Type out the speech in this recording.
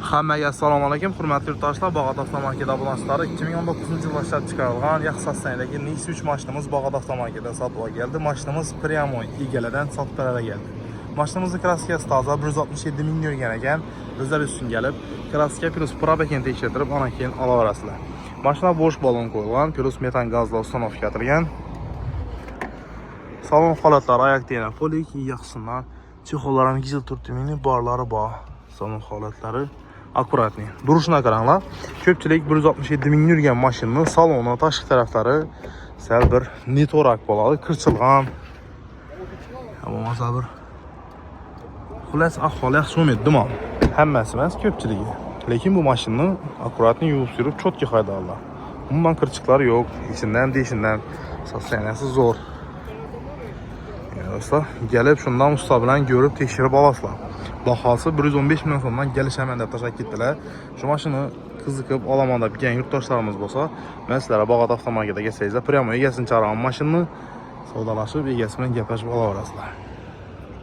Hammaga assalomu alaykum, hurmatli yurtdoshlar. Bag'at avtomarket abonentlari 2019-yilda ishlab chiqarilgan yaxshi sostaniyadagi Nexia 3 mashinamiz Bag'at avtomarketdan sotuvga keldi. Mashinamiz Pryamoy egalaridan sotib geldi. Mashinamizning kraskasi toza, 167 ming yurgan ekan. O'zlari uchun kelib, kraska plus probekini tekshirtirib, ana keyin olaverasizlar. Mashina bo'sh balon qo'yilgan, plus metan gazli uстановка etilgan. Salon holatlari oyoq tena polik, yaxshiman. Chexollarini gizil turtimini barlari bor. Salon holatlari akkuratni. Duruşuna qaranglar. Ko'pchilik 167 ming yurgan mashinani saloni, tashqi taraflari sal bir netorak bo'ladi, kirchilgan. Bo'lmasa bir xullas ahvoli yaxshi bo'lmaydi-mi? Hammasi emas, ko'pchiligi. Lekin bu mashinani akkuratni yuvib surib, chotki haydaydilar. Umuman kirchiqlari yo'q, ichidan deyishidan sostaniyasi zo'r. Dostlar, gelip şundan usta bilan görüp tekshirib olasizlar. Bahosi 115 milyon so'mdan kelishaman deb tashab ketdilar. Shu mashina qiziqib olaman deb kelgan yurtdoshlarimiz bo'lsa, men sizlarga Bag'at avtomarketga kelsangizlar, Pryamoy egasini chaqirgan mashinani savdolashib, egasi bilan gaplashib olaverasizlar.